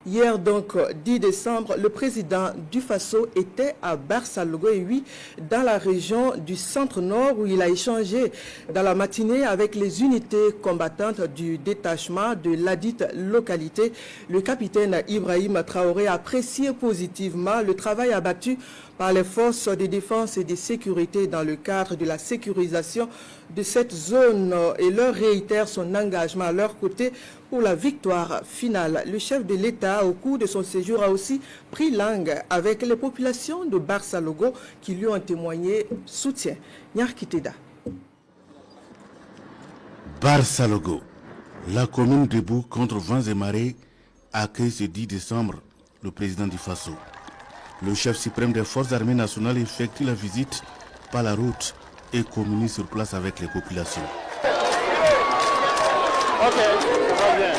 Hier donc 10 décembre, le président du Faso était à Barça-Logo et oui, dans la région du centre-nord où il a échangé dans la matinée avec les unités combattantes du détachement de ladite localité. Le capitaine Ibrahim Traoré a apprécié positivement le travail abattu par les forces de défense et de sécurité dans le cadre de la sécurisation de cette zone et leur réitère son engagement à leur côté pour la victoire finale. Le chef de l'État, au cours de son séjour, a aussi pris langue avec les populations de Barça-Logo qui lui ont témoigné soutien. Nyarkiteda. Barça-Logo, la commune debout contre vents et marées, accueille ce 10 décembre le président du Faso. Le chef suprême des forces armées nationales effectue la visite par la route et communique sur place avec les populations. Ok, ça va bien.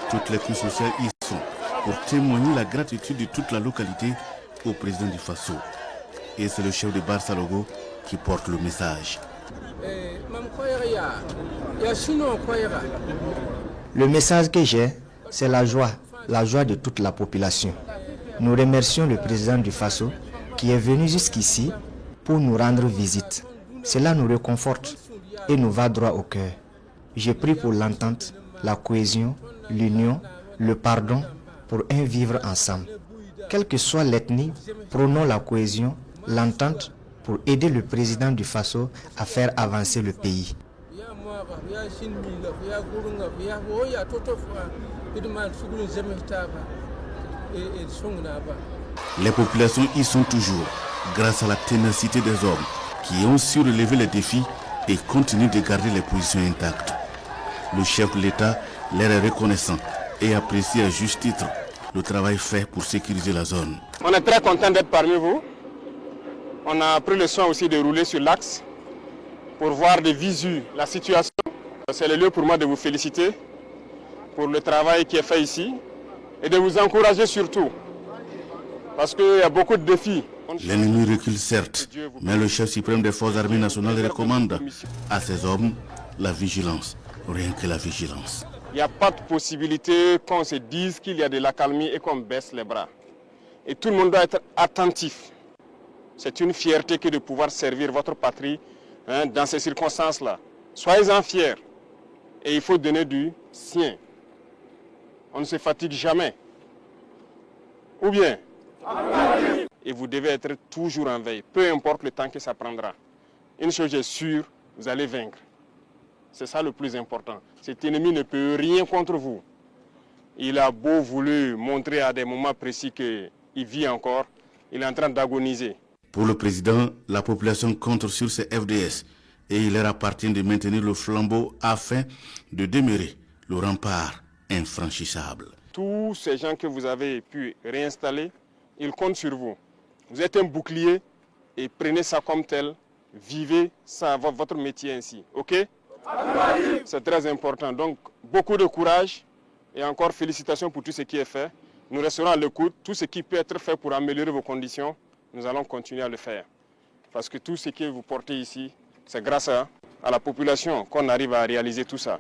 Toutes les couches sociales y sont pour témoigner la gratitude de toute la localité au président du Faso. Et c'est le chef de Barça-Logo qui porte le message. Le message que j'ai, c'est la joie de toute la population. Nous remercions le président du Faso qui est venu jusqu'ici pour nous rendre visite. Cela nous réconforte et nous va droit au cœur. J'ai pris pour l'entente, la cohésion, l'union, le pardon pour un vivre ensemble. Quelle que soit l'ethnie, prônons la cohésion, l'entente pour aider le président du Faso à faire avancer le pays. Les populations y sont toujours, grâce à la ténacité des hommes qui ont su relever les défis et continuent de garder les positions intactes. Le chef de l'État leur est reconnaissant et apprécie à juste titre le travail fait pour sécuriser la zone. On est très content d'être parmi vous. On a pris le soin aussi de rouler sur l'axe pour voir de visu la situation. C'est le lieu pour moi de vous féliciter pour le travail qui est fait ici et de vous encourager surtout parce qu'il y a beaucoup de défis. L'ennemi recule certes, mais le chef suprême des forces armées nationales recommande à ses hommes la vigilance, rien que la vigilance. Il n'y a pas de possibilité qu'on se dise qu'il y a de l'accalmie et qu'on baisse les bras. Et tout le monde doit être attentif. C'est une fierté que de pouvoir servir votre patrie dans ces circonstances-là. Soyez-en fiers. Et il faut donner du sien. On ne se fatigue jamais. Ou bien? Et vous devez être toujours en veille, peu importe le temps que ça prendra. Une chose est sûre, vous allez vaincre. C'est ça le plus important. Cet ennemi ne peut rien contre vous. Il a beau voulu montrer à des moments précis qu'il vit encore, il est en train d'agoniser. Pour le président, la population compte sur ses FDS et il leur appartient de maintenir le flambeau afin de demeurer le rempart infranchissable. Tous ces gens que vous avez pu réinstaller, ils comptent sur vous. Vous êtes un bouclier et prenez ça comme tel. Vivez ça, votre métier ainsi. OK? C'est très important. Donc, beaucoup de courage et encore félicitations pour tout ce qui est fait. Nous resterons à l'écoute. Tout ce qui peut être fait pour améliorer vos conditions, nous allons continuer à le faire. Parce que tout ce que vous portez ici, c'est grâce à la population qu'on arrive à réaliser tout ça.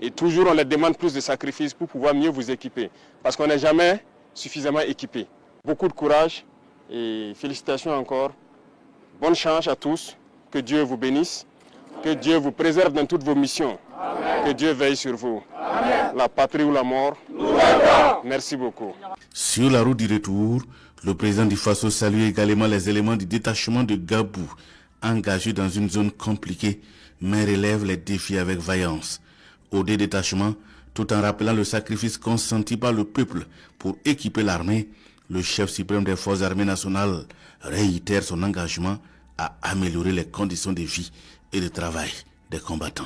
Et toujours, on leur demande plus de sacrifices pour pouvoir mieux vous équiper. Parce qu'on n'est jamais suffisamment équipé. Beaucoup de courage et félicitations encore. Bonne chance à tous. Que Dieu vous bénisse. Que Dieu vous préserve dans toutes vos missions. Amen. Que Dieu veille sur vous. Amen. La patrie ou la mort. Merci beaucoup. Sur la route du retour, le président du Faso salue également les éléments du détachement de Gabou, engagés dans une zone compliquée, mais relève les défis avec vaillance. Au détachement, tout en rappelant le sacrifice consenti par le peuple pour équiper l'armée, le chef suprême des forces armées nationales réitère son engagement à améliorer les conditions de vie et de travail des combattants.